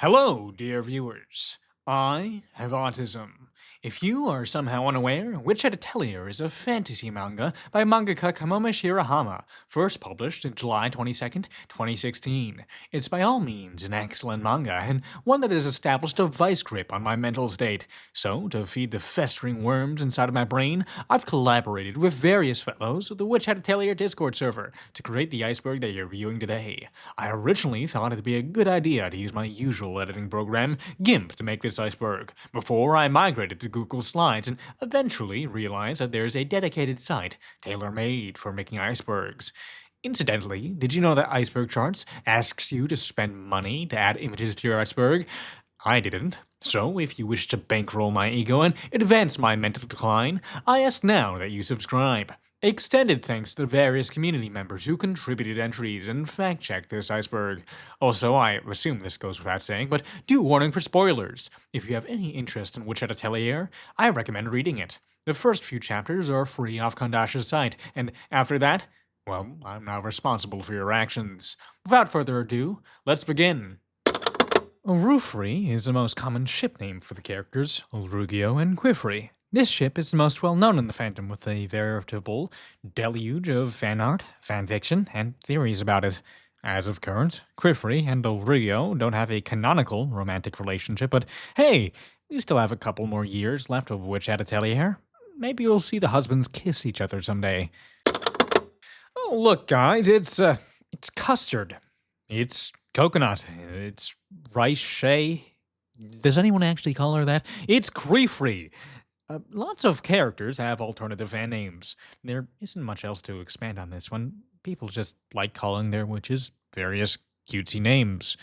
Hello, dear viewers. I have autism. If you are somehow unaware, Witch Hat Atelier is a fantasy manga by mangaka Kamome Shirahama, first published in July 22nd, 2016. It's by all means an excellent manga, and one that has established a vice grip on my mental state. So, to feed the festering worms inside of my brain, I've collaborated with various fellows of the Witch Hat Atelier Discord server to create the iceberg that you're viewing today. I originally thought it'd be a good idea to use my usual editing program, GIMP, to make this iceberg, before I migrated to Google Slides and eventually realized that there's a dedicated site tailor-made for making icebergs. Incidentally, did you know that Iceberg Charts asks you to spend money to add images to your iceberg? I didn't. So, if you wish to bankroll my ego and advance my mental decline, I ask now that you subscribe. Extended thanks to the various community members who contributed entries and fact-checked this iceberg. Also, I assume this goes without saying, but due warning for spoilers. If you have any interest in Witch Hat Atelier, I recommend reading it. The first few chapters are free off Kondasha's site, and after that, well, I'm now responsible for your actions. Without further ado, let's begin. Rufri is the most common ship name for the characters Ulrugio and Quifri. This ship is the most well known in the fandom, with a veritable deluge of fan art, fanfiction, and theories about it. As of current, Quifri and Ulrugio don't have a canonical romantic relationship, but hey, we still have a couple more years left of Witch Hat Atelier. Maybe we'll see the husbands kiss each other someday. Oh, look, guys, it's custard. It's coconut. It's rice shay. Does anyone actually call her that? It's Quifri. Lots of characters have alternative fan names. There isn't much else to expand on this one. People just like calling their witches various cutesy names.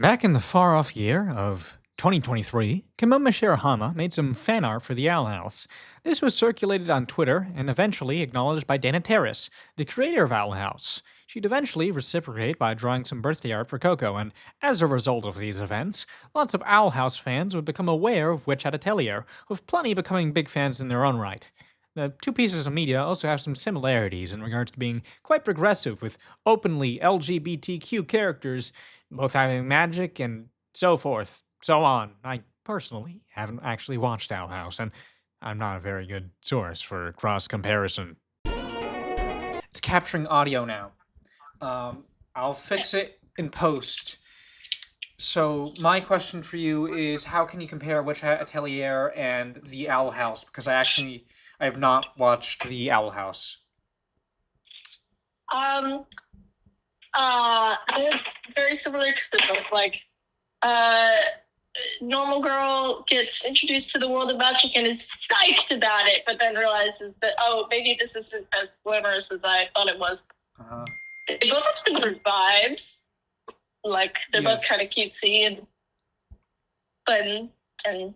Back in the far-off year of 2023, Kamome Shirahama made some fan art for the Owl House. This was circulated on Twitter and eventually acknowledged by Dana Terrace, the creator of Owl House. She'd eventually reciprocate by drawing some birthday art for Coco, and as a result of these events, lots of Owl House fans would become aware of Witch Hat Atelier, with plenty becoming big fans in their own right. The two pieces of media also have some similarities in regards to being quite progressive, with openly LGBTQ characters, both having magic and so forth, so on. I personally haven't actually watched Owl House, and I'm not a very good source for cross comparison. It's capturing audio now. I'll fix it in post. So my question for you is, how can you compare Witch Hat Atelier and the Owl House? Because I have not watched the Owl House. They're very similar because they're both like, normal girl gets introduced to the world of magic and is psyched about it, but then realizes that, oh, maybe this isn't as glamorous as I thought it was. They both have similar vibes. Like, they're both kind of cutesy and fun and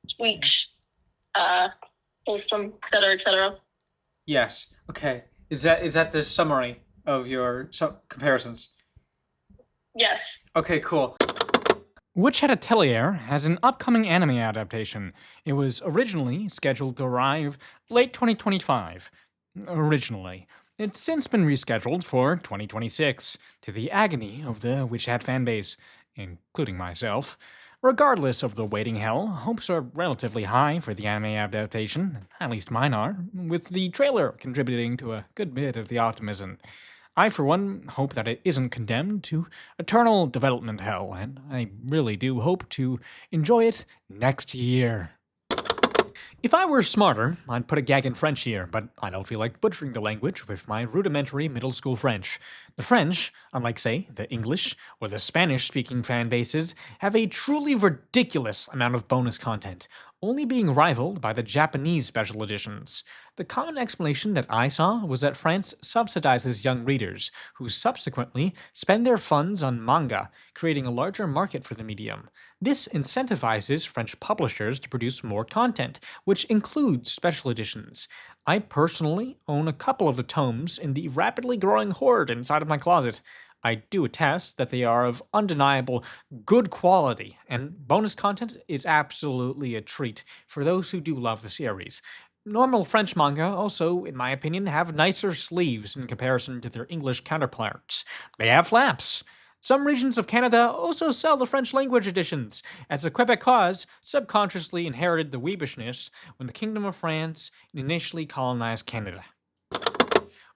sweet, wholesome, etc. Yes. Okay. Is that the summary of your comparisons? Yes. Okay, cool. Witch Hat Atelier has an upcoming anime adaptation. It was originally scheduled to arrive late 2025. Originally. It's since been rescheduled for 2026, to the agony of the Witch Hat fanbase, including myself. Regardless of the waiting hell, hopes are relatively high for the anime adaptation, at least mine are, with the trailer contributing to a good bit of the optimism. I, for one, hope that it isn't condemned to eternal development hell, and I really do hope to enjoy it next year. If I were smarter, I'd put a gag in French here, but I don't feel like butchering the language with my rudimentary middle school French. The French, unlike, say, the English or the Spanish-speaking fan bases, have a truly ridiculous amount of bonus content, only being rivaled by the Japanese special editions. The common explanation that I saw was that France subsidizes young readers, who subsequently spend their funds on manga, creating a larger market for the medium. This incentivizes French publishers to produce more content, which includes special editions. I personally own a couple of the tomes in the rapidly growing hoard inside of my closet. I do attest that they are of undeniable good quality, and bonus content is absolutely a treat for those who do love the series. Normal French manga also, in my opinion, have nicer sleeves in comparison to their English counterparts. They have flaps. Some regions of Canada also sell the French language editions, as the Quebecois subconsciously inherited the Weebishness when the Kingdom of France initially colonized Canada.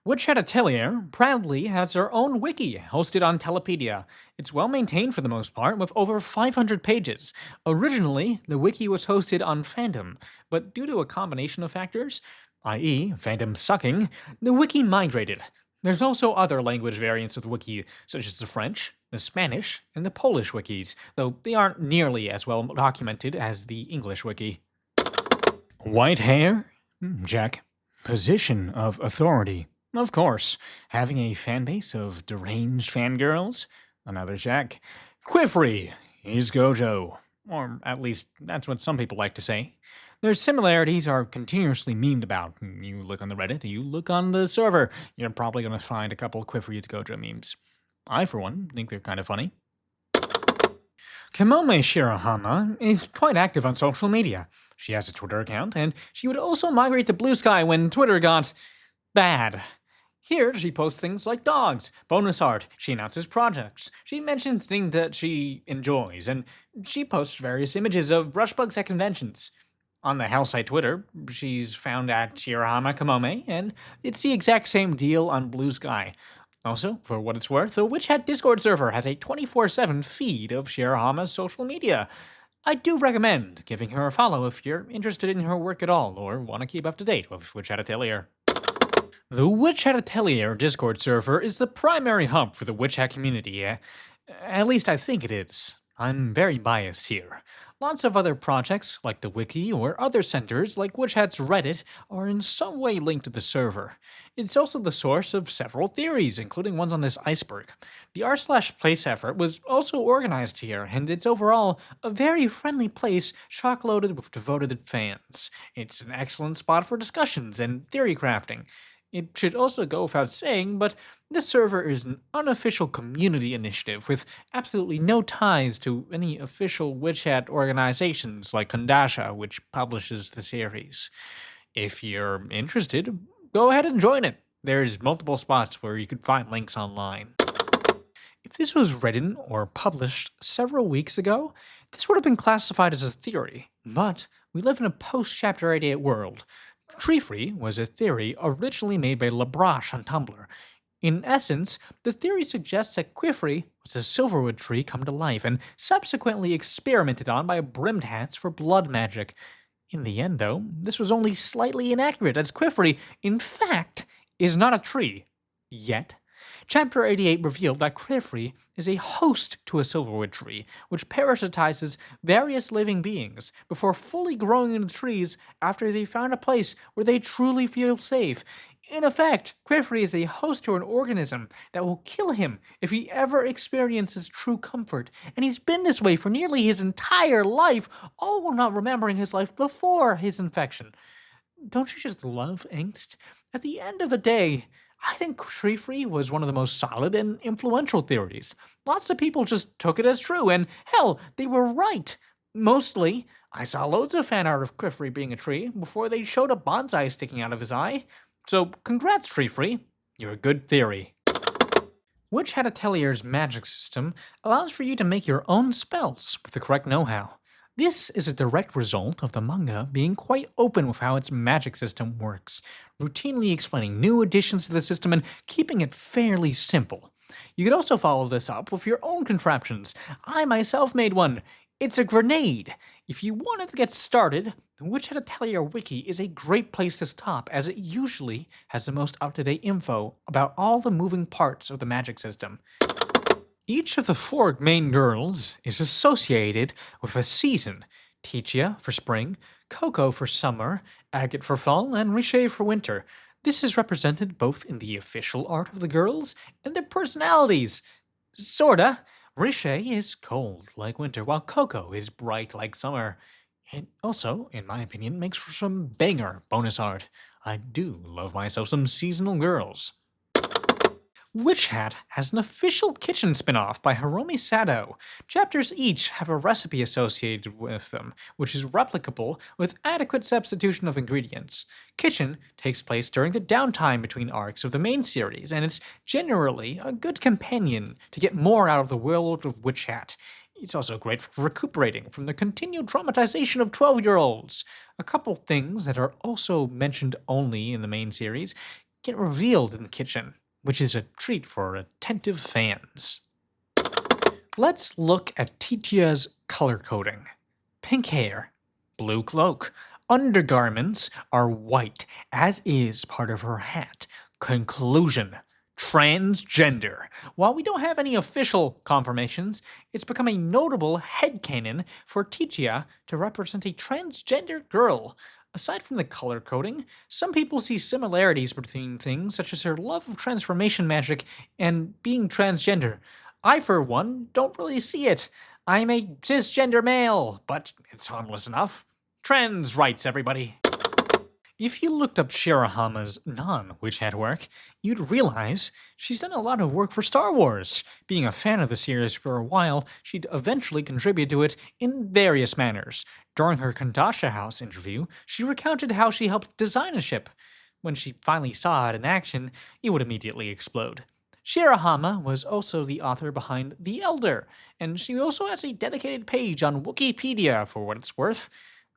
Witch Hat Atelier proudly has their own wiki hosted on Telepedia. It's well maintained for the most part, with over 500 pages. Originally, the wiki was hosted on Fandom, but due to a combination of factors, i.e., Fandom sucking, the wiki migrated. There's also other language variants of the wiki, such as the French, the Spanish, and the Polish wikis, though they aren't nearly as well documented as the English wiki. White hair? Check. Position of authority. Of course, having a fanbase of deranged fangirls? Another check. Quifrey is Gojo. Or at least, that's what some people like to say. Their similarities are continuously memed about. You look on the Reddit, you look on the server, you're probably going to find a couple Quifrey is Gojo memes. I, for one, think they're kind of funny. Kamome Shirahama is quite active on social media. She has a Twitter account, and she would also migrate to Blue Sky when Twitter got bad. Here, she posts things like dogs, bonus art, she announces projects, she mentions things that she enjoys, and she posts various images of brushbugs at conventions. On the Hell site Twitter, she's found at Shirahama Kamome, and it's the exact same deal on Blue Sky. Also, for what it's worth, the Witch Hat Discord server has a 24/7 feed of Shirahama's social media. I do recommend giving her a follow if you're interested in her work at all, or want to keep up to date with Witch Hat Atelier. The Witch Hat Atelier Discord server is the primary hub for the Witch Hat community. At least I think it is. I'm very biased here. Lots of other projects, like the Wiki or other centers like Witch Hat's Reddit, are in some way linked to the server. It's also the source of several theories, including ones on this iceberg. The r/place effort was also organized here, and it's overall a very friendly place chock-loaded with devoted fans. It's an excellent spot for discussions and theory crafting. It should also go without saying, but this server is an unofficial community initiative with absolutely no ties to any official Witch Hat organizations like Kondasha, which publishes the series. If you're interested, go ahead and join it. There's multiple spots where you could find links online. If this was written or published several weeks ago, this would have been classified as a theory, but we live in a post-Chapter 88 world. Tree Free was a theory originally made by Labrache on Tumblr. In essence, the theory suggests that Quifrey was a silverwood tree come to life and subsequently experimented on by brimmed hats for blood magic. In the end, though, this was only slightly inaccurate, as Quifrey, in fact, is not a tree. Yet, Chapter 88 revealed that Quifrey is a host to a silverwood tree, which parasitizes various living beings before fully growing into trees after they found a place where they truly feel safe. In effect, Quifrey is a host to an organism that will kill him if he ever experiences true comfort, and he's been this way for nearly his entire life, all while not remembering his life before his infection. Don't you just love angst? At the end of the day, I think Tree Free was one of the most solid and influential theories. Lots of people just took it as true, and hell, they were right. Mostly, I saw loads of fan art of Quifrey being a tree before they showed a bonsai sticking out of his eye. So congrats, Tree Free. You're a good theory. Witch Hat Atelier's magic system allows for you to make your own spells with the correct know-how. This is a direct result of the manga being quite open with how its magic system works, routinely explaining new additions to the system and keeping it fairly simple. You could also follow this up with your own contraptions. I myself made one. It's a grenade. If you wanted to get started, the Witch Hat Atelier wiki is a great place to stop, as it usually has the most up-to-date info about all the moving parts of the magic system. Each of the 4 main girls is associated with a season: Tichia for spring, Coco for summer, Agate for fall, and Riche for winter. This is represented both in the official art of the girls and their personalities. Sorta. Riche is cold like winter, while Coco is bright like summer. It also, in my opinion, makes for some banger bonus art. I do love myself some seasonal girls. Witch Hat has an official kitchen spin-off by Hiromi Sato. Chapters each have a recipe associated with them, which is replicable with adequate substitution of ingredients. Kitchen takes place during the downtime between arcs of the main series, and it's generally a good companion to get more out of the world of Witch Hat. It's also great for recuperating from the continued traumatization of 12-year-olds. A couple things that are also mentioned only in the main series get revealed in the kitchen, which is a treat for attentive fans. Let's look at Titia's color coding. Pink hair, blue cloak. Undergarments are white, as is part of her hat. Conclusion: transgender. While we don't have any official confirmations, it's become a notable headcanon for Titia to represent a transgender girl. Aside from the color coding, some people see similarities between things such as her love of transformation magic and being transgender. I, for one, don't really see it. I'm a cisgender male, but it's harmless enough. Trans rights, everybody. If you looked up Shirahama's non-Witch Hat work, you'd realize she's done a lot of work for Star Wars. Being a fan of the series for a while, she'd eventually contribute to it in various manners. During her Kandasha House interview, she recounted how she helped design a ship. When she finally saw it in action, it would immediately explode. Shirahama was also the author behind The Elder, and she also has a dedicated page on Wikipedia for what it's worth.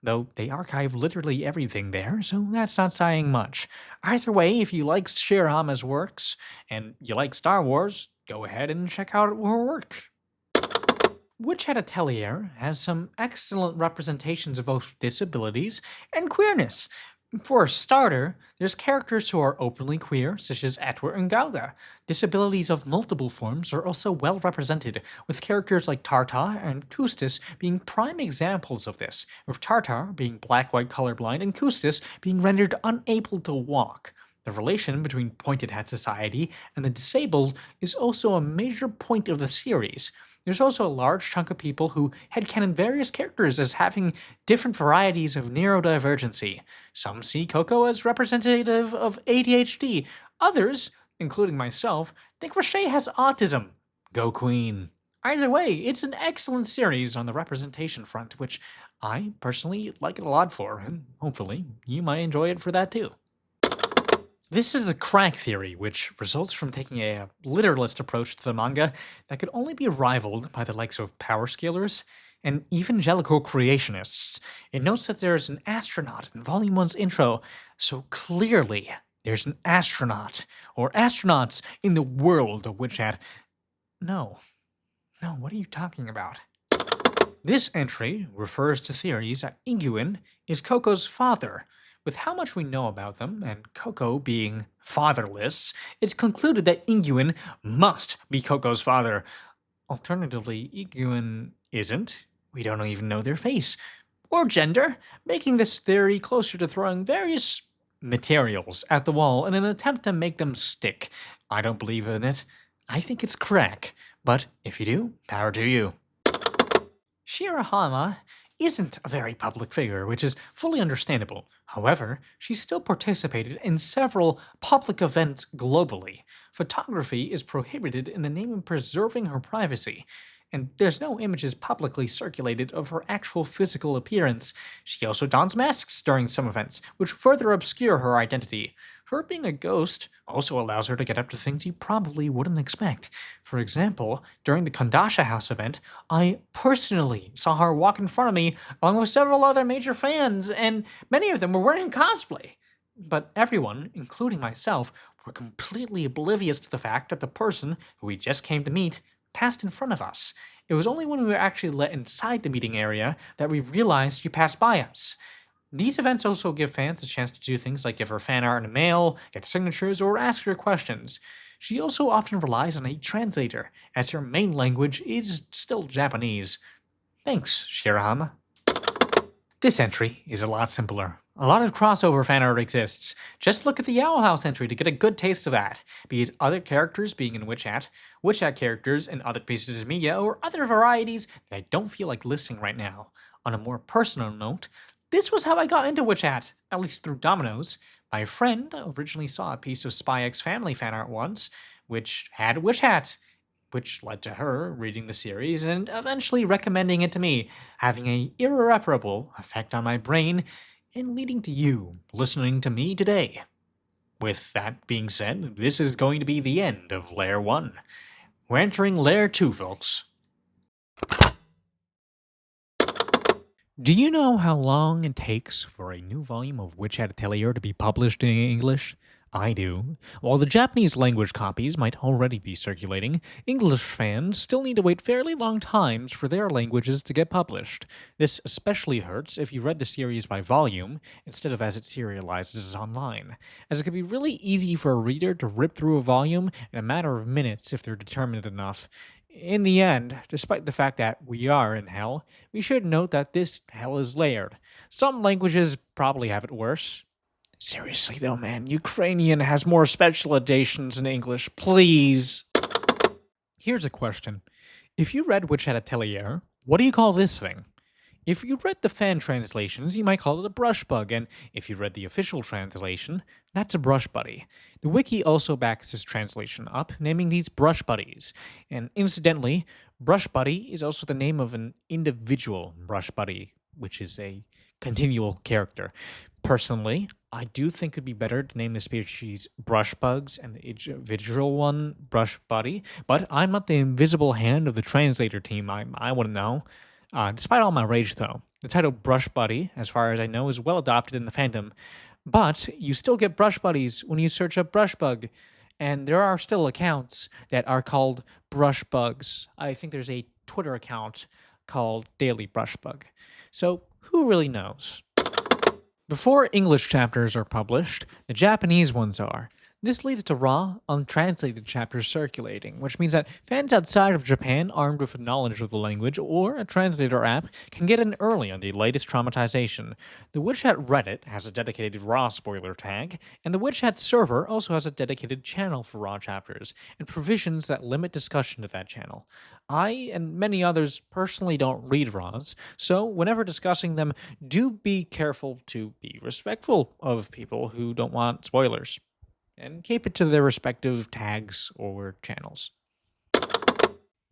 Though they archive literally everything there, so that's not saying much. Either way, if you like Shirahama's works, and you like Star Wars, go ahead and check out her work. Witch Hat Atelier has some excellent representations of both disabilities and queerness. For a starter, there's characters who are openly queer, such as Etwer and Galga. Disabilities of multiple forms are also well represented, with characters like Tartar and Kustis being prime examples of this, with Tartar being black-white colorblind and Kustis being rendered unable to walk. The relation between Pointed Hat Society and the disabled is also a major point of the series. There's also a large chunk of people who headcanon various characters as having different varieties of neurodivergency. Some see Coco as representative of ADHD. Others, including myself, think Rocher has autism. Go Queen. Either way, it's an excellent series on the representation front, which I personally like it a lot for, and hopefully you might enjoy it for that too. This is the crack theory, which results from taking a literalist approach to the manga that could only be rivaled by the likes of power scalers and evangelical creationists. It notes that there's an astronaut in Volume 1's intro, so clearly there's an astronaut or astronauts in the world of Witch Hat. No, what are you talking about? This entry refers to theories that Iguin is Coco's father. With how much we know about them, and Coco being fatherless, it's concluded that Iguin must be Coco's father. Alternatively, Iguin isn't. We don't even know their face or gender, making this theory closer to throwing various materials at the wall in an attempt to make them stick. I don't believe in it. I think it's crack, but if you do, power to you. Shirahama isn't a very public figure, which is fully understandable. However, she still participated in several public events globally. Photography is prohibited in the name of preserving her privacy, and there's no images publicly circulated of her actual physical appearance. She also dons masks during some events, which further obscure her identity. Her being a ghost also allows her to get up to things you probably wouldn't expect. For example, during the Kandasha House event, I personally saw her walk in front of me along with several other major fans, and many of them were wearing cosplay. But everyone, including myself, were completely oblivious to the fact that the person who we just came to meet passed in front of us. It was only when we were actually let inside the meeting area that we realized you passed by us. These events also give fans a chance to do things like give her fan art in a mail, get signatures, or ask her questions. She also often relies on a translator, as her main language is still Japanese. Thanks, Shirahama. This entry is a lot simpler. A lot of crossover fan art exists. Just look at the Owl House entry to get a good taste of that, be it other characters being in Witch Hat characters in other pieces of media, or other varieties that I don't feel like listing right now. On a more personal note, this was how I got into Witch Hat, at least through Dominoes. My friend originally saw a piece of Spy X Family fan art once, which had Witch Hat, which led to her reading the series and eventually recommending it to me, having an irreparable effect on my brain and leading to you listening to me today. With that being said, this is going to be the end of Layer 1. We're entering Layer 2, folks. Do you know how long it takes for a new volume of Witch Hat Atelier to be published in English? I do. While the Japanese language copies might already be circulating, English fans still need to wait fairly long times for their languages to get published. This especially hurts if you read the series by volume, instead of as it serializes online, as it can be really easy for a reader to rip through a volume in a matter of minutes if they're determined enough. In the end, despite the fact that we are in hell, we should note that this hell is layered. Some languages probably have it worse. Seriously though, man, Ukrainian has more specializations than English, please. Here's a question. If you read Witch Hat Atelier, what do you call this thing? If you read the fan translations, you might call it a brush bug, and if you read the official translation, that's a brush buddy. The wiki also backs this translation up, naming these brush buddies. And incidentally, brush buddy is also the name of an individual brush buddy, which is a continual character. Personally, I do think it'd be better to name the species brush bugs and the individual one brush buddy, but I'm not the invisible hand of the translator team. I wouldn't know. Despite all my rage, though, the title Brush Buddy, as far as I know, is well adopted in the fandom. But you still get brush buddies when you search up brush bug, and there are still accounts that are called brush bugs. I think there's a Twitter account called Daily Brush Bug. So who really knows? Before English chapters are published, the Japanese ones are. This leads to raw, untranslated chapters circulating, which means that fans outside of Japan armed with a knowledge of the language or a translator app can get in early on the latest traumatization. The Witch Hat Reddit has a dedicated raw spoiler tag, and the Witch Hat server also has a dedicated channel for raw chapters, and provisions that limit discussion to that channel. I and many others personally don't read raws, so whenever discussing them, do be careful to be respectful of people who don't want spoilers, and keep it to their respective tags or channels.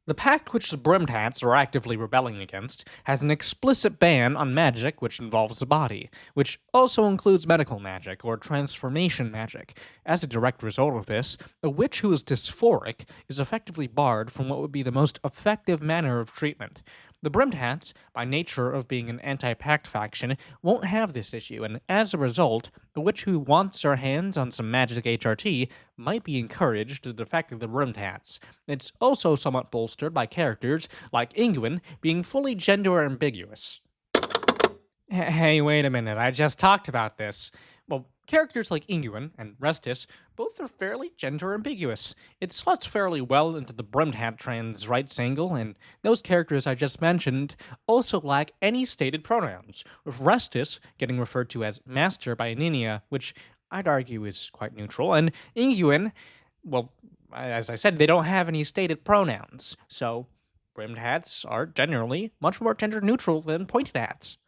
The pact which the Brimmed Hats are actively rebelling against has an explicit ban on magic which involves the body, which also includes medical magic or transformation magic. As a direct result of this, a witch who is dysphoric is effectively barred from what would be the most effective manner of treatment. The Brimmed Hats, by nature of being an anti-pact faction, won't have this issue, and as a result, a witch who wants her hands on some magic HRT might be encouraged to defect to the Brimmed Hats. It's also somewhat bolstered by characters like Ingwin being fully gender ambiguous. Hey, wait a minute, I just talked about this. Well, characters like Ingwin and Restis both are fairly gender ambiguous. It slots fairly well into the Brimmed Hat trans rights angle, and those characters I just mentioned also lack any stated pronouns, with Restis getting referred to as Master by Aninia, which I'd argue is quite neutral, and Ingwin, well, as I said, they don't have any stated pronouns, so Brimmed Hats are generally much more gender neutral than Pointed Hats.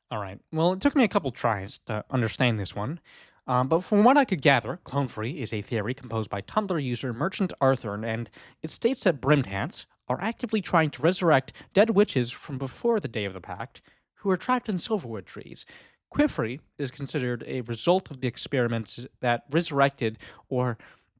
Alright, well, it took me a couple tries to understand this one, but from what I could gather, clone-free is a theory composed by Tumblr user Merchant Arthur, and it states that Brimmed Hats are actively trying to resurrect dead witches from before the Day of the Pact, who were trapped in silverwood trees. Qwifrey is considered a result of the experiments that resurrected or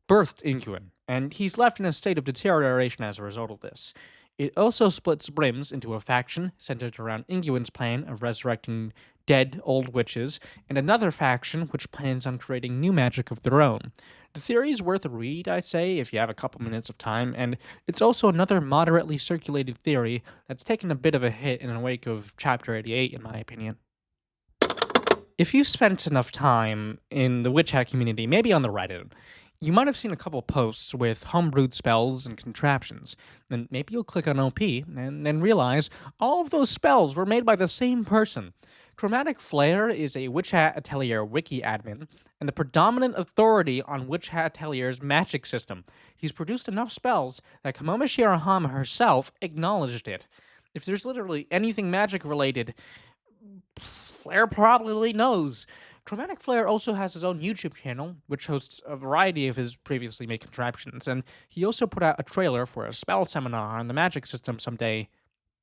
birthed Inquin, and he's left in a state of deterioration as a result of this. It also splits Brims into a faction centered around Ingwin's plan of resurrecting dead old witches, and another faction which plans on creating new magic of their own. The theory is worth a read, I'd say, if you have a couple minutes of time, and it's also another moderately circulated theory that's taken a bit of a hit in the wake of Chapter 88, in my opinion. If you've spent enough time in the Witch Hat community, maybe on the Reddit, you might have seen a couple posts with homebrewed spells and contraptions, and maybe you'll click on OP and then realize all of those spells were made by the same person. Chromatic Flare is a Witch Hat Atelier wiki admin, and the predominant authority on Witch Hat Atelier's magic system. He's produced enough spells that Kamoma Shirahama herself acknowledged it. If there's literally anything magic related, Flare probably knows. Chromatic Flare also has his own YouTube channel, which hosts a variety of his previously made contraptions, and he also put out a trailer for a spell seminar on the magic system someday,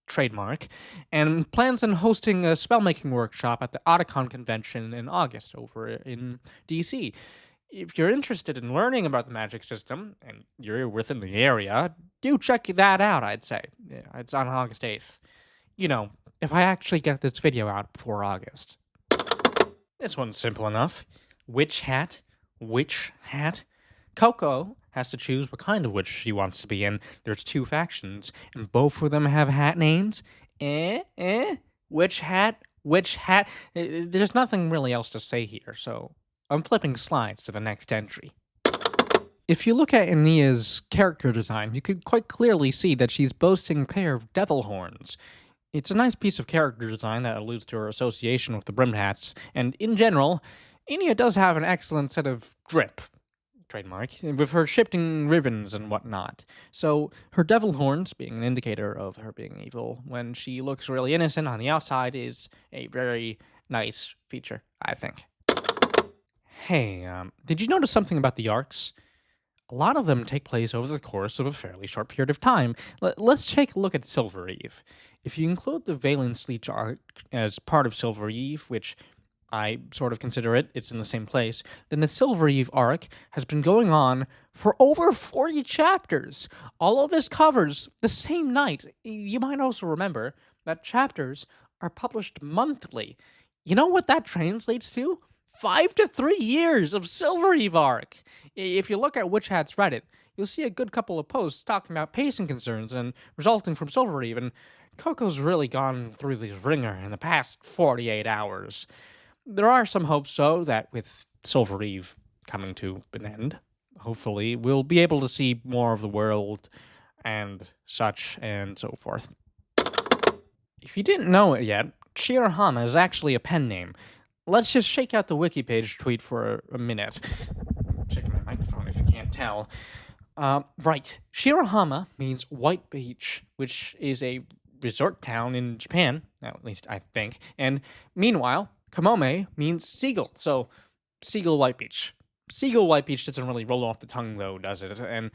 trademark, and plans on hosting a spellmaking workshop at the Otacon convention in August over in DC. If you're interested in learning about the magic system and you're within the area, do check that out, I'd say. Yeah, it's on August 8th. You know, if I actually get this video out before August. This one's simple enough. Witch Hat. Witch Hat. Coco has to choose what kind of witch she wants to be in. There's two factions, and both of them have hat names. Witch Hat. Witch Hat. There's nothing really else to say here, so I'm flipping slides to the next entry. If you look at Ania's character design, you could quite clearly see that she's boasting a pair of devil horns. It's a nice piece of character design that alludes to her association with the brimmed hats, and in general, Ania does have an excellent set of drip, trademark, with her shifting ribbons and whatnot. So her devil horns, being an indicator of her being evil when she looks really innocent on the outside, is a very nice feature, I think. Hey, did you notice something about the arcs? A lot of them take place over the course of a fairly short period of time. Let's take a look at Silver Eve. If you include the Valen Sleech arc as part of Silver Eve, which I sort of consider it's in the same place, then the Silver Eve arc has been going on for over 40 chapters. All of this covers the same night. You might also remember that chapters are published monthly. You know what that translates to? 5 to 3 years of Silver Eve arc. If you look at Witch Hat's Reddit, you'll see a good couple of posts talking about pacing concerns and resulting from Silver Eve, and Coco's really gone through the ringer in the past 48 hours. There are some hopes, though, that with Silver Eve coming to an end, hopefully, we'll be able to see more of the world and such and so forth. If you didn't know it yet, Shirahama is actually a pen name. Let's just shake out the wiki page tweet for a minute. I'm checking my microphone if you can't tell. Right. Shirahama means White Beach, which is a resort town in Japan, at least I think. And meanwhile, Kamome means seagull, so Seagull White Beach. Seagull White Beach doesn't really roll off the tongue, though, does it? And,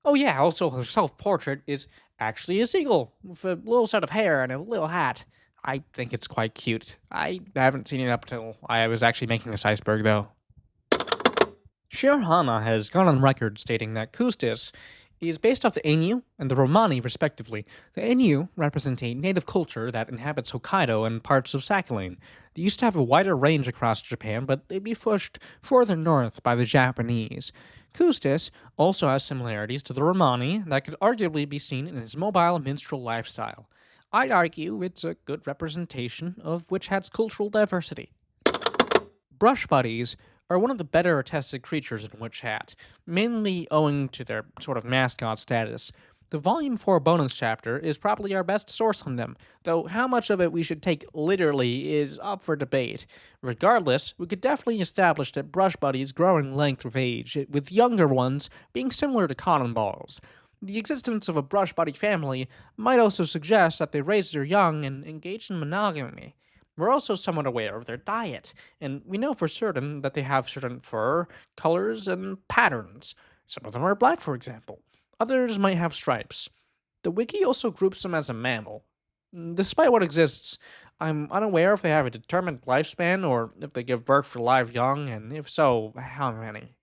oh yeah, also her self-portrait is actually a seagull with a little set of hair and a little hat. I think it's quite cute. I haven't seen it up till I was actually making this iceberg, though. Shirahama has gone on record stating that Kustis is based off the Ainu and the Romani, respectively. The Ainu represent a native culture that inhabits Hokkaido and parts of Sakhalin. They used to have a wider range across Japan, but they'd be pushed further north by the Japanese. Kustis also has similarities to the Romani that could arguably be seen in his mobile minstrel lifestyle. I'd argue it's a good representation of Witch Hat's cultural diversity. Brush buddies are one of the better attested creatures in Witch Hat, mainly owing to their sort of mascot status. The Volume 4 bonus chapter is probably our best source on them, though how much of it we should take literally is up for debate. Regardless, we could definitely establish that brush buddies grow in length with age, with younger ones being similar to cotton balls. The existence of a brush buddy family might also suggest that they raise their young and engage in monogamy. We're also somewhat aware of their diet, and we know for certain that they have certain fur, colors, and patterns. Some of them are black, for example. Others might have stripes. The wiki also groups them as a mammal. Despite what exists, I'm unaware if they have a determined lifespan or if they give birth for live young, and if so, how many.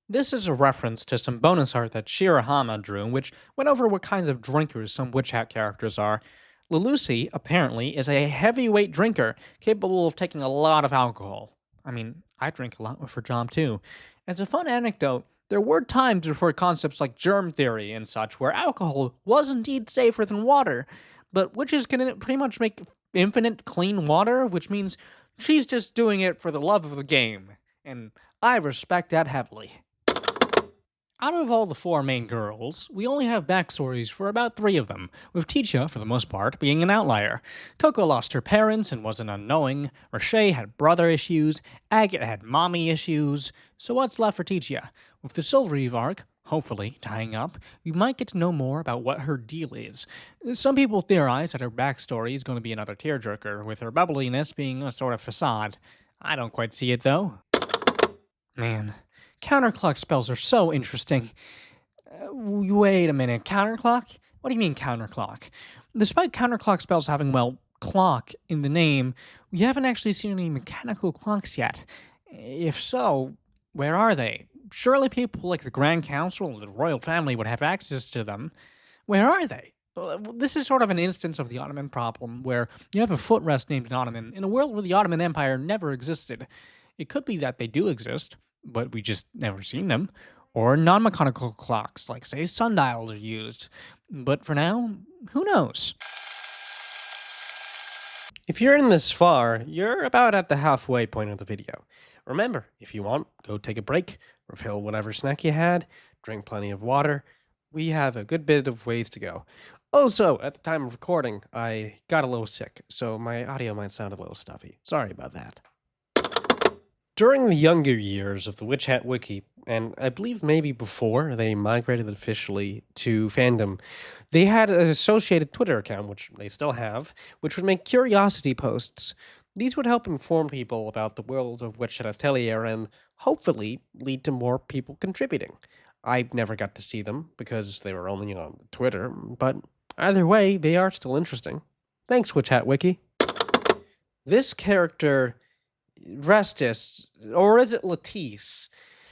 This is a reference to some bonus art that Shirahama drew, which went over what kinds of drinkers some Witch Hat characters are. Lelusi, apparently, is a heavyweight drinker, capable of taking a lot of alcohol. I mean, I drink a lot with her job, too. As a fun anecdote, there were times before concepts like germ theory and such where alcohol was indeed safer than water, but witches can pretty much make infinite clean water, which means she's just doing it for the love of the game, and I respect that heavily. Out of all the 4 main girls, we only have backstories for about 3 of them, with Ticha, for the most part, being an outlier. Coco lost her parents and was an unknowing, Rashay had brother issues, Agate had mommy issues, so what's left for Ticha? With the Silver Eve arc, hopefully, tying up, we might get to know more about what her deal is. Some people theorize that her backstory is going to be another tearjerker, with her bubbliness being a sort of facade. I don't quite see it, though. Man, counterclock spells are so interesting. Wait a minute, counterclock? What do you mean counterclock? Despite counterclock spells having, well, clock in the name, we haven't actually seen any mechanical clocks yet. If so, where are they? Surely people like the Grand Council or the royal family would have access to them. Where are they? This is sort of an instance of the Ottoman problem, where you have a footrest named an Ottoman in a world where the Ottoman Empire never existed. It could be that they do exist, but we just never seen them. Or non-mechanical clocks, like say sundials are used. But for now, who knows? If you're in this far, you're about at the halfway point of the video. Remember, if you want, go take a break, refill whatever snack you had, drink plenty of water. We have a good bit of ways to go. Also, at the time of recording, I got a little sick, so my audio might sound a little stuffy. Sorry about that. During the younger years of the Witch Hat Wiki, and I believe maybe before they migrated officially to fandom, they had an associated Twitter account, which they still have, which would make curiosity posts. These would help inform people about the world of Witch Hat Atelier and hopefully lead to more people contributing. I never got to see them because they were only on Twitter, but either way, they are still interesting. Thanks, Witch Hat Wiki. This character, Restis, or is it Latisse,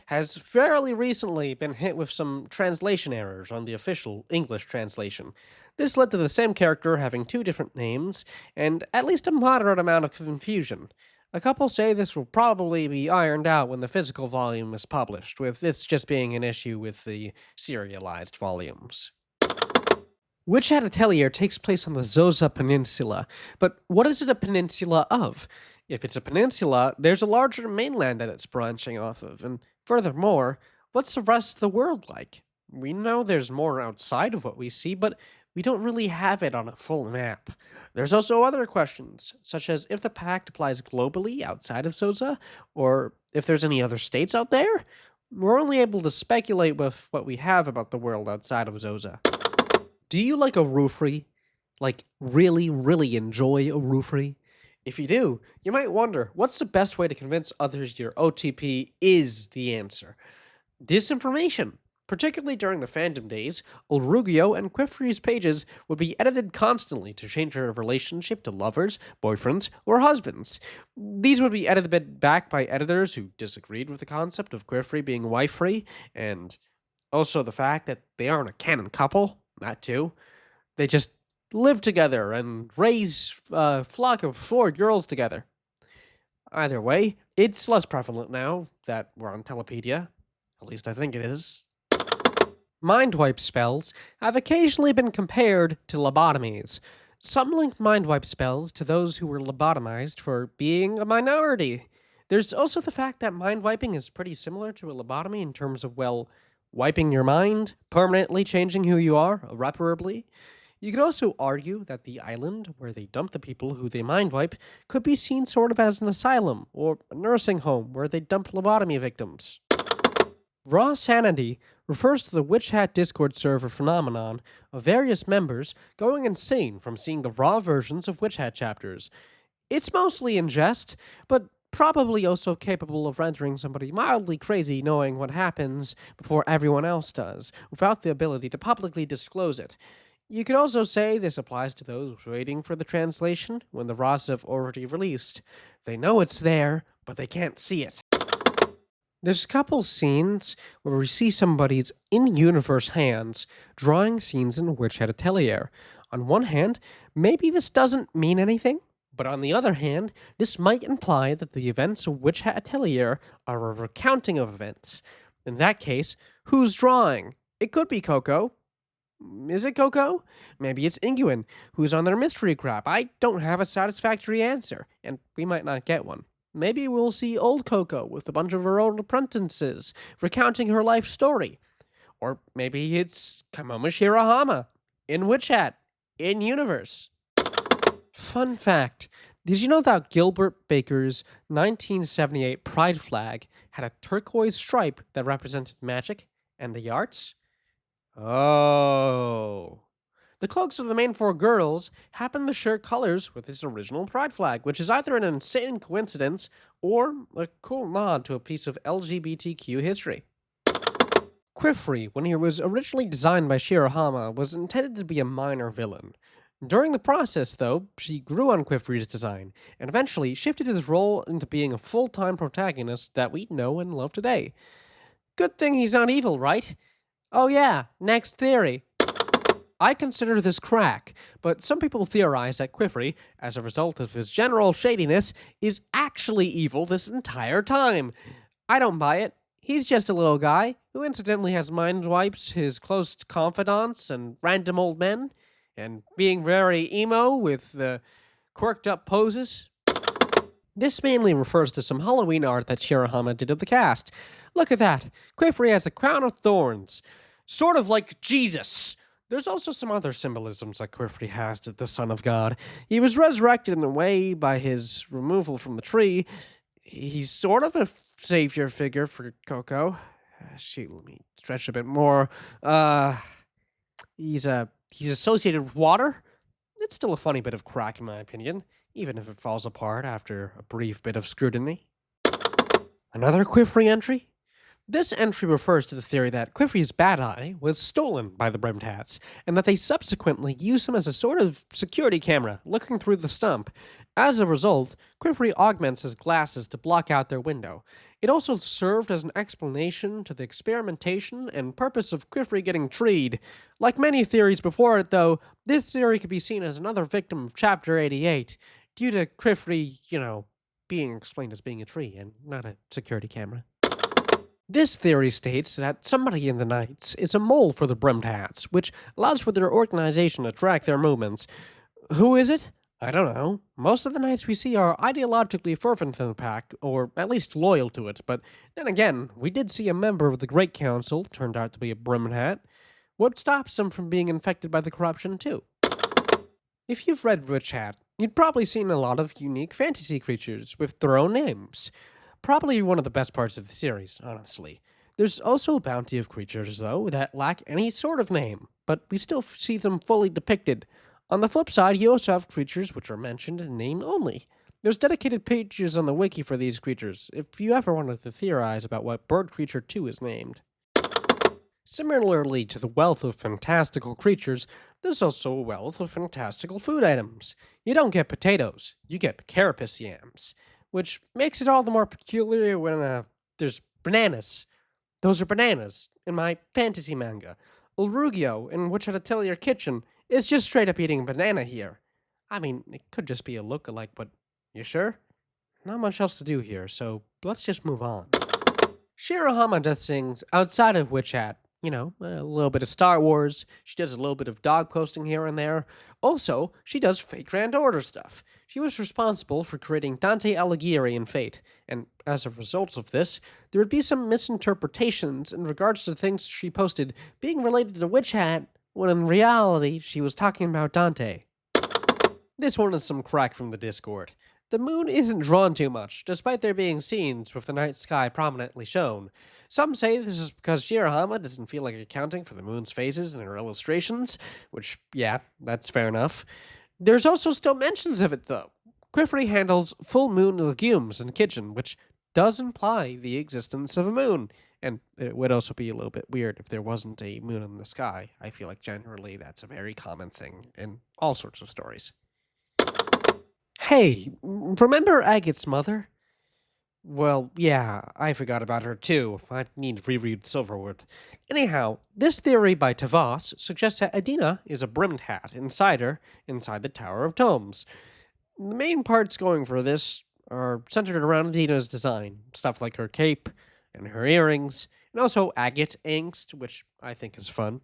has fairly recently been hit with some translation errors on the official English translation. This led to the same character having two different names, and at least a moderate amount of confusion. A couple say this will probably be ironed out when the physical volume is published, with this just being an issue with the serialized volumes. Witch Hat Atelier takes place on the Zoza Peninsula, but what is it a peninsula of? If it's a peninsula, there's a larger mainland that it's branching off of, and furthermore, what's the rest of the world like? We know there's more outside of what we see, but we don't really have it on a full map. There's also other questions, such as if the pact applies globally outside of Zoza, or if there's any other states out there? We're only able to speculate with what we have about the world outside of Zoza. Do you like a roofery? Like, really, really enjoy a roofery? If you do, you might wonder, what's the best way to convince others your OTP is the answer? Disinformation. Particularly during the fandom days, Ulrugio and Quifri's pages would be edited constantly to change their relationship to lovers, boyfriends, or husbands. These would be edited back by editors who disagreed with the concept of Quifri being wife-free, and also the fact that they aren't a canon couple, that too. They just live together and raise a flock of 4 girls together. Either way, it's less prevalent now that we're on Telepedia. At least I think it is. Mind wipe spells have occasionally been compared to lobotomies. Some link mind wipe spells to those who were lobotomized for being a minority. There's also the fact that mind wiping is pretty similar to a lobotomy in terms of, well, wiping your mind, permanently changing who you are, irreparably. You could also argue that the island where they dump the people who they mind wipe could be seen sort of as an asylum or a nursing home where they dump lobotomy victims. Raw sanity refers to the Witch Hat Discord server phenomenon of various members going insane from seeing the raw versions of Witch Hat chapters. It's mostly in jest, but probably also capable of rendering somebody mildly crazy knowing what happens before everyone else does, without the ability to publicly disclose it. You could also say this applies to those waiting for the translation when the RAWs have already released. They know it's there, but they can't see it. There's a couple scenes where we see somebody's in-universe hands drawing scenes in Witch Hat Atelier. On one hand, maybe this doesn't mean anything, but on the other hand, this might imply that the events of Witch Hat Atelier are a recounting of events. In that case, who's drawing? It could be Coco. Is it Coco? Maybe it's Inguin, who's on their mystery crap. I don't have a satisfactory answer, and we might not get one. Maybe we'll see old Coco with a bunch of her old apprentices recounting her life story. Or maybe it's Kamomo Shirahama in Witch Hat, in universe. Fun fact, did you know that Gilbert Baker's 1978 Pride flag had a turquoise stripe that represented magic and the arts? Oh. The cloaks of the main 4 girls happen to share colors with its original pride flag, which is either an insane coincidence or a cool nod to a piece of LGBTQ history. Quifrey, when he was originally designed by Shirahama, was intended to be a minor villain. During the process, though, she grew on Quifrey's design, and eventually shifted his role into being a full-time protagonist that we know and love today. Good thing he's not evil, right? Oh yeah, next theory. I consider this crack, but some people theorize that Quifrey, as a result of his general shadiness, is actually evil this entire time. I don't buy it. He's just a little guy who incidentally has mind wipes, his close confidants, and random old men, and being very emo with the quirked up poses. This mainly refers to some Halloween art that Shirahama did of the cast. Look at that. Quifrey has a crown of thorns. Sort of like Jesus. There's also some other symbolisms that Quifrey has to the Son of God. He was resurrected in a way by his removal from the tree. He's sort of a savior figure for Coco. Let me stretch a bit more. He's associated with water. It's still a funny bit of crack in my opinion, even if it falls apart after a brief bit of scrutiny. Another Quifrey entry? This entry refers to the theory that Quifrey's bad eye was stolen by the Brimmed Hats, and that they subsequently used him as a sort of security camera, looking through the stump. As a result, Quifrey augments his glasses to block out their window. It also served as an explanation to the experimentation and purpose of Quifrey getting treed. Like many theories before it, though, this theory could be seen as another victim of Chapter 88, due to Quifrey, being explained as being a tree and not a security camera. This theory states that somebody in the nights is a mole for the Brimmed Hats, which allows for their organization to track their movements. Who is it? I don't know. Most of the knights we see are ideologically fervent in the pack, or at least loyal to it, but then again, we did see a member of the Great Council turned out to be a Brimmed Hat. What stops them from being infected by the corruption, too? If you've read Witch Hat, you'd probably seen a lot of unique fantasy creatures with their own names. Probably one of the best parts of the series, honestly. There's also a bounty of creatures, though, that lack any sort of name, but we still see them fully depicted. On the flip side, you also have creatures which are mentioned in name only. There's dedicated pages on the wiki for these creatures, if you ever wanted to theorize about what Bird Creature 2 is named. Similarly to the wealth of fantastical creatures, there's also a wealth of fantastical food items. You don't get potatoes, you get carapace yams. Which makes it all the more peculiar when there's bananas. Those are bananas in my fantasy manga. Ulrugio in Witch Hat Atelier Kitchen is just straight up eating a banana here. I mean, it could just be a look-alike, but you sure? Not much else to do here, so let's just move on. Shirahama does things outside of Witch Hat. A little bit of Star Wars. She does a little bit of dog posting here and there. Also, she does Fate Grand Order stuff. She was responsible for creating Dante Alighieri in Fate, and as a result of this, there would be some misinterpretations in regards to things she posted being related to Witch Hat, when in reality, she was talking about Dante. This one is some crack from the Discord. The moon isn't drawn too much, despite there being scenes with the night sky prominently shown. Some say this is because Shirahama doesn't feel like accounting for the moon's phases in her illustrations, which, yeah, that's fair enough. There's also still mentions of it, though. Quifrey handles full moon legumes in the kitchen, which does imply the existence of a moon, and it would also be a little bit weird if there wasn't a moon in the sky. I feel like generally that's a very common thing in all sorts of stories. Hey, remember Agate's mother? Well, yeah, I forgot about her too. I need to reread Silverwood. Anyhow, this theory by Tavas suggests that Adina is a Brimmed Hat inside the Tower of Tomes. The main parts going for this are centered around Adina's design, stuff like her cape and her earrings, and also agate angst, which I think is fun.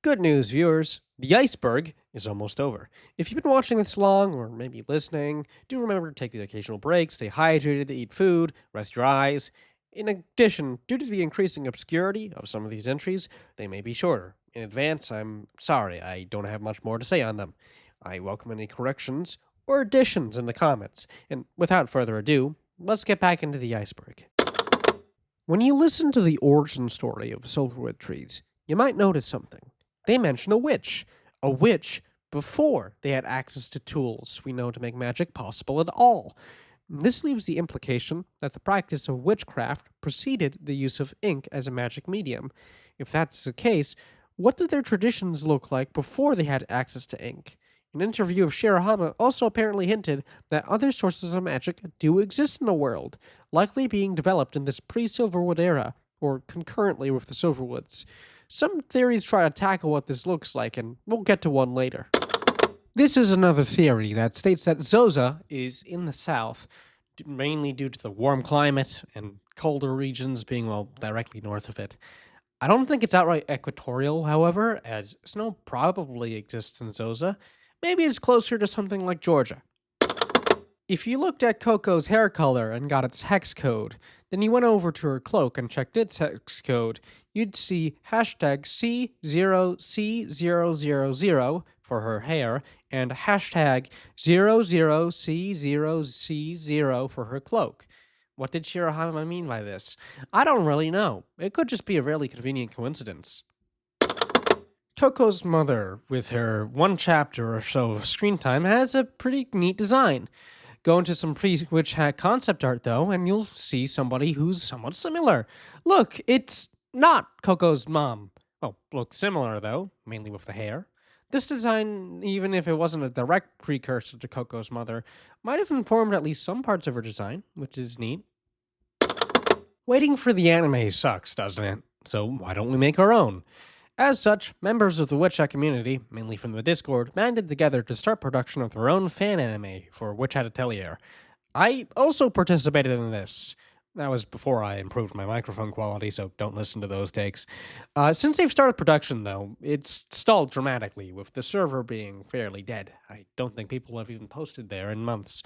Good news, viewers. The iceberg is almost over. If you've been watching this long, or maybe listening, do remember to take the occasional break, stay hydrated, eat food, rest your eyes. In addition, due to the increasing obscurity of some of these entries, they may be shorter. In advance, I'm sorry, I don't have much more to say on them. I welcome any corrections or additions in the comments, and without further ado, let's get back into the iceberg. When you listen to the origin story of Silverwood trees, you might notice something. They mention a witch. a witch before they had access to tools we know to make magic possible at all. This leaves the implication that the practice of witchcraft preceded the use of ink as a magic medium. If that's the case, what did their traditions look like before they had access to ink? An interview of Shirahama also apparently hinted that other sources of magic do exist in the world, likely being developed in this pre-Silverwood era, or concurrently with the Silverwoods. Some theories try to tackle what this looks like, and we'll get to one later. This is another theory that states that Zoza is in the south, mainly due to the warm climate and colder regions being, directly north of it. I don't think it's outright equatorial, however, as snow probably exists in Zoza. Maybe it's closer to something like Georgia. If you looked at Coco's hair color and got its hex code, then you went over to her cloak and checked its hex code, you'd see hashtag C0C000 for her hair and hashtag 00C0C0 for her cloak. What did Shirahama mean by this? I don't really know. It could just be a really convenient coincidence. Toko's mother, with her one chapter or so of screen time, has a pretty neat design. Go into some pre-Witch Hat concept art, though, and you'll see somebody who's somewhat similar. Look, it's not Coco's mom. Well, looks similar, though, mainly with the hair. This design, even if it wasn't a direct precursor to Coco's mother, might have informed at least some parts of her design, which is neat. Waiting for the anime sucks, doesn't it? So why don't we make our own? As such, members of the Witch Hat community, mainly from the Discord, banded together to start production of their own fan anime for Witch Hat Atelier. I also participated in this. That was before I improved my microphone quality, so don't listen to those takes. Since they've started production, though, it's stalled dramatically, with the server being fairly dead. I don't think people have even posted there in months.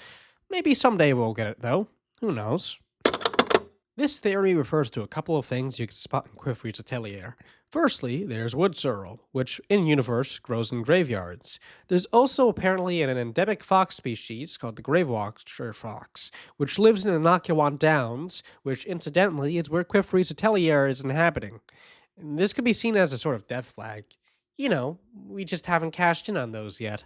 Maybe someday we'll get it, though. Who knows? This theory refers to a couple of things you can spot in Quifri's Atelier. Firstly, there's wood sorrel, which in-universe grows in graveyards. There's also apparently an endemic fox species called the Gravewatcher fox, which lives in the Nakiwan Downs, which incidentally is where Quifri's Atelier is inhabiting. This could be seen as a sort of death flag. You know, we just haven't cashed in on those yet.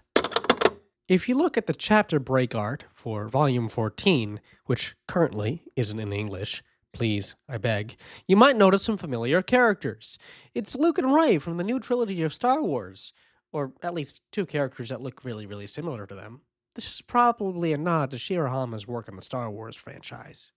If you look at the chapter break art for Volume 14, which currently isn't in English, please, I beg, you might notice some familiar characters. It's Luke and Rey from the new trilogy of Star Wars, or at least two characters that look really, really similar to them. This is probably a nod to Shirahama's work on the Star Wars franchise.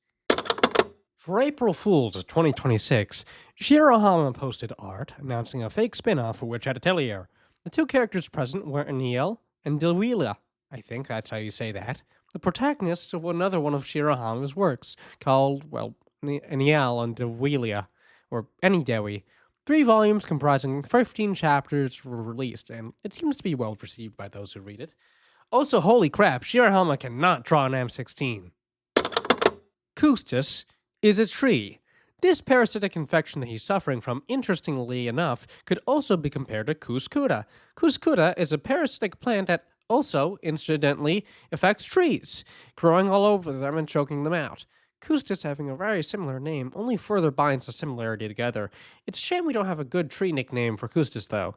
For April Fool's 2026, Shirahama posted art announcing a fake spin-off for Witch Hat Atelier. The two characters present were Aniel and Delwila. I think that's how you say that. The protagonists of another one of Shirahama's works, called, Aniel and Delwila, or Anidewi. 3 volumes comprising 15 chapters were released, and it seems to be well received by those who read it. Also, holy crap, Shirahama cannot draw an M16. Kustus is a tree. This parasitic infection that he's suffering from, interestingly enough, could also be compared to Cuscuta. Cuscuta is a parasitic plant that also, incidentally, affects trees, growing all over them and choking them out. Kustus having a very similar name only further binds the similarity together. It's a shame we don't have a good tree nickname for Kustus, though.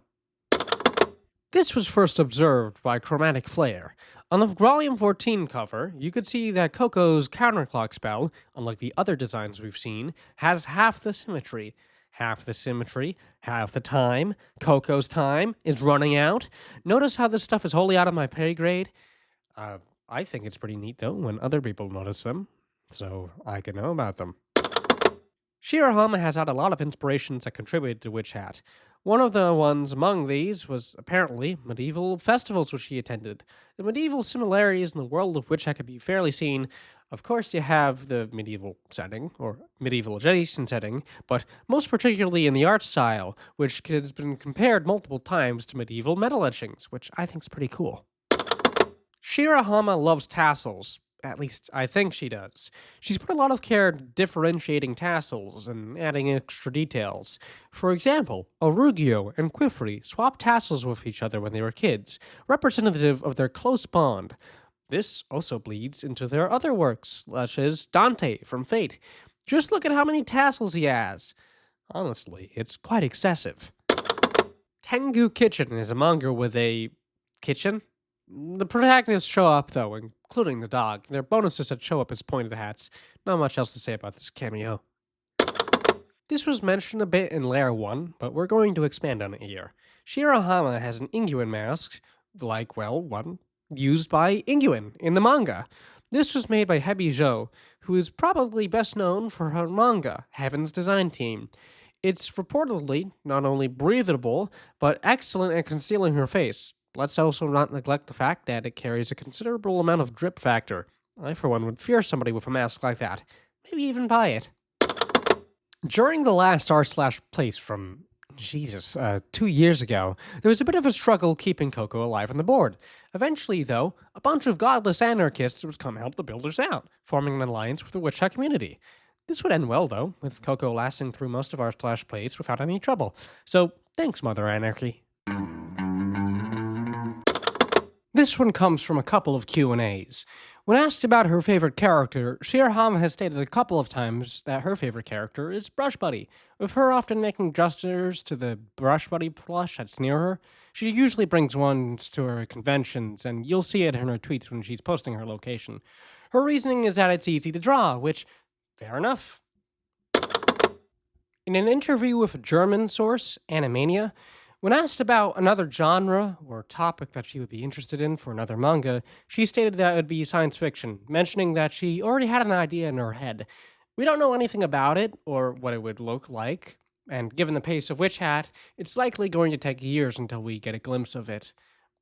This was first observed by Chromatic Flare. On the Volume 14 cover, you could see that Coco's counterclock spell, unlike the other designs we've seen, has half the symmetry. Half the symmetry, half the time. Coco's time is running out. Notice how this stuff is wholly out of my pay grade? I think it's pretty neat, though, when other people notice them, so I can know about them. Shirahama has had a lot of inspirations that contributed to Witch Hat. One of the ones among these was apparently medieval festivals which he attended. The medieval similarities in the world of Witch Hat can be fairly seen. Of course, you have the medieval setting, or medieval adjacent setting, but most particularly in the art style, which has been compared multiple times to medieval metal etchings, which I think is pretty cool. Shirahama loves tassels. At least, I think she does. She's put a lot of care into differentiating tassels and adding extra details. For example, Arugio and Quifri swapped tassels with each other when they were kids, representative of their close bond. This also bleeds into their other works, such as Dante from Fate. Just look at how many tassels he has. Honestly, it's quite excessive. Tengu Kitchen is a manga with a kitchen. The protagonists show up, though, including the dog. Their bonuses that show up as pointed hats. Not much else to say about this cameo. This was mentioned a bit in Layer 1, but we're going to expand on it here. Shirahama has an Inguin mask, one used by Inguin in the manga. This was made by Hebi Zhou, who is probably best known for her manga, Heaven's Design Team. It's reportedly not only breathable, but excellent at concealing her face. Let's also not neglect the fact that it carries a considerable amount of drip factor. I, for one, would fear somebody with a mask like that. Maybe even buy it. During the last r/place from 2 years ago, there was a bit of a struggle keeping Coco alive on the board. Eventually, though, a bunch of godless anarchists would come help the builders out, forming an alliance with the Witch Hat community. This would end well, though, with Coco lasting through most of r/plays without any trouble. So, thanks, Mother Anarchy. This one comes from a couple of Q&As. When asked about her favorite character, Shirahama has stated a couple of times that her favorite character is Brush Buddy, with her often making gestures to the Brush Buddy plush that's near her. She usually brings ones to her conventions, and you'll see it in her tweets when she's posting her location. Her reasoning is that it's easy to draw, which, fair enough. In an interview with a German source, Animania, when asked about another genre or topic that she would be interested in for another manga, she stated that it would be science fiction, mentioning that she already had an idea in her head. We don't know anything about it or what it would look like, and given the pace of Witch Hat, it's likely going to take years until we get a glimpse of it.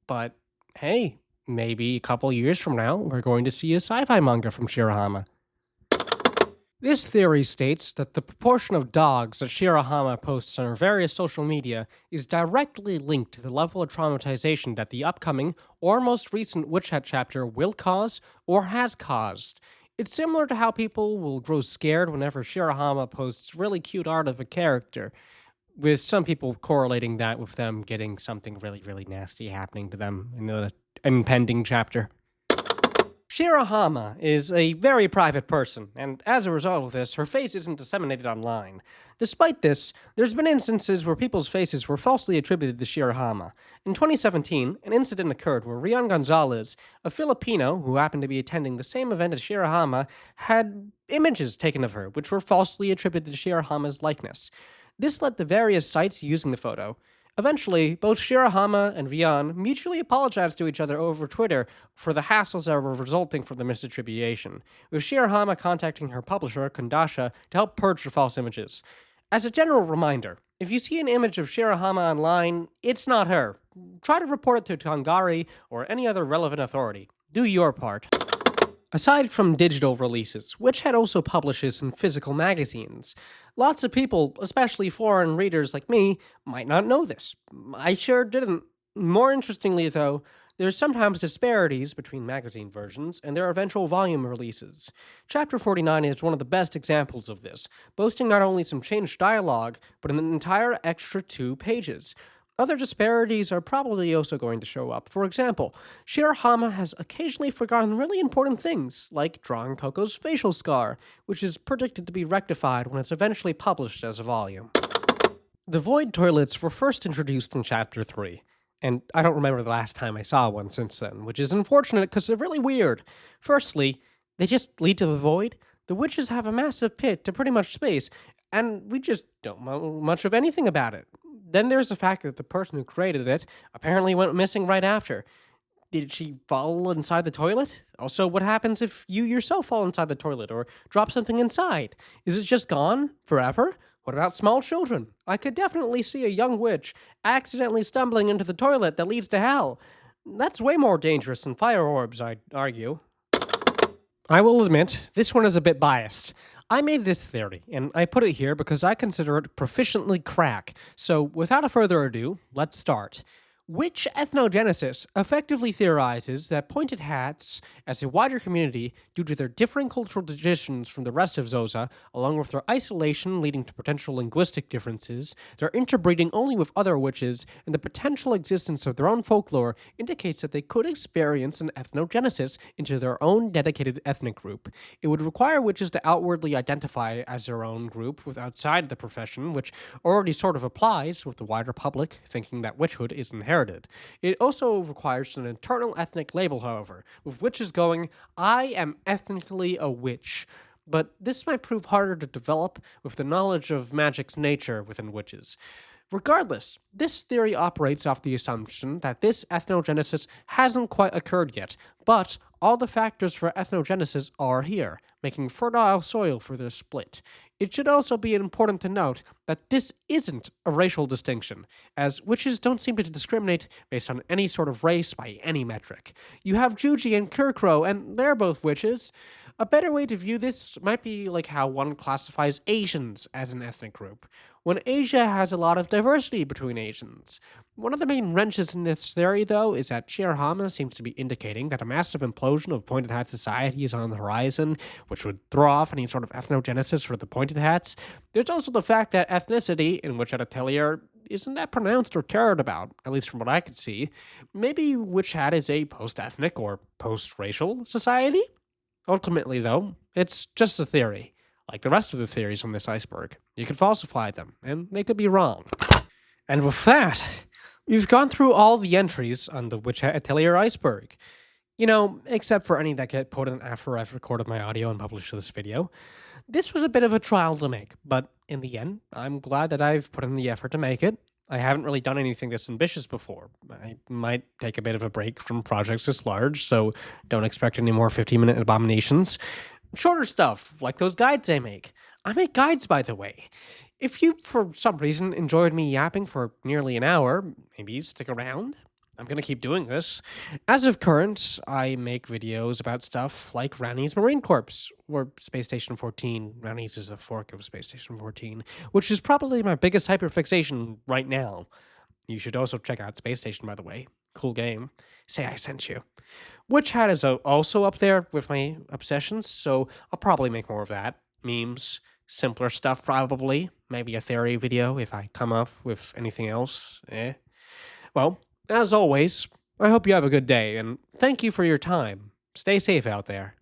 But hey, maybe a couple years from now, we're going to see a sci-fi manga from Shirahama. This theory states that the proportion of dogs that Shirahama posts on her various social media is directly linked to the level of traumatization that the upcoming or most recent Witch Hat chapter will cause or has caused. It's similar to how people will grow scared whenever Shirahama posts really cute art of a character, with some people correlating that with them getting something really, really nasty happening to them in the impending chapter. Shirahama is a very private person, and as a result of this, her face isn't disseminated online. Despite this, there's been instances where people's faces were falsely attributed to Shirahama. In 2017, an incident occurred where Rian Gonzalez, a Filipino who happened to be attending the same event as Shirahama, had images taken of her, which were falsely attributed to Shirahama's likeness. This led to various sites using the photo. Eventually, both Shirahama and Rian mutually apologized to each other over Twitter for the hassles that were resulting from the misattribution, with Shirahama contacting her publisher, Kondasha, to help purge the false images. As a general reminder, if you see an image of Shirahama online, it's not her. Try to report it to Tongari or any other relevant authority. Do your part. Aside from digital releases, Witch Hat also publishes in physical magazines. Lots of people, especially foreign readers like me, might not know this. I sure didn't. More interestingly, though, there's sometimes disparities between magazine versions and their eventual volume releases. Chapter 49 is one of the best examples of this, boasting not only some changed dialogue, but an entire extra 2 pages. Other disparities are probably also going to show up. For example, Shirahama has occasionally forgotten really important things, like drawing Coco's facial scar, which is predicted to be rectified when it's eventually published as a volume. The void toilets were first introduced in Chapter 3, and I don't remember the last time I saw one since then, which is unfortunate because they're really weird. Firstly, they just lead to the void. The witches have a massive pit to pretty much space, and we just don't know much of anything about it. Then there's the fact that the person who created it apparently went missing right after. Did she fall inside the toilet? Also, what happens if you yourself fall inside the toilet or drop something inside? Is it just gone forever? What about small children? I could definitely see a young witch accidentally stumbling into the toilet that leads to hell. That's way more dangerous than fire orbs, I'd argue. I will admit, this one is a bit biased. I made this theory, and I put it here because I consider it proficiently crack. So, without a further ado, let's start. Witch ethnogenesis effectively theorizes that pointed hats, as a wider community, due to their differing cultural traditions from the rest of Zoza, along with their isolation leading to potential linguistic differences, their interbreeding only with other witches, and the potential existence of their own folklore indicates that they could experience an ethnogenesis into their own dedicated ethnic group. It would require witches to outwardly identify as their own group with outside the profession, which already sort of applies with the wider public thinking that witchhood is inherited. It also requires an internal ethnic label, however, with witches going, "I am ethnically a witch." But this might prove harder to develop with the knowledge of magic's nature within witches. Regardless, this theory operates off the assumption that this ethnogenesis hasn't quite occurred yet, but all the factors for ethnogenesis are here, making fertile soil for their split. It should also be important to note that this isn't a racial distinction, as witches don't seem to discriminate based on any sort of race by any metric. You have Juji and Kurkro, and they're both witches. A better way to view this might be like how one classifies Asians as an ethnic group, when Asia has a lot of diversity between Asians. One of the main wrenches in this theory, though, is that Shirahama seems to be indicating that a massive implosion of pointed hat society is on the horizon, which would throw off any sort of ethnogenesis for the pointed hats. There's also the fact that ethnicity in Witch Hat Atelier isn't that pronounced or cared about, at least from what I could see. Maybe Witch Hat is a post-ethnic or post-racial society? Ultimately, though, it's just a theory. Like the rest of the theories on this iceberg. You could falsify them, and they could be wrong. And with that, we've gone through all the entries on the Witch Hat Atelier iceberg. You know, except for any that get put in after I've recorded my audio and published this video. This was a bit of a trial to make, but in the end, I'm glad that I've put in the effort to make it. I haven't really done anything this ambitious before. I might take a bit of a break from projects this large, so don't expect any more 15-minute abominations. Shorter stuff, like those guides I make. I make guides, by the way. If you, for some reason, enjoyed me yapping for nearly an hour, maybe stick around. I'm gonna keep doing this. As of current, I make videos about stuff like Rani's Marine Corps, or Space Station 14. Rani's is a fork of Space Station 14, which is probably my biggest hyperfixation right now. You should also check out Space Station, by the way. Cool game. Say I sent you. Witch Hat is also up there with my obsessions, so I'll probably make more of that. Memes, simpler stuff probably. Maybe a theory video if I come up with anything else. Well, as always, I hope you have a good day, and thank you for your time. Stay safe out there.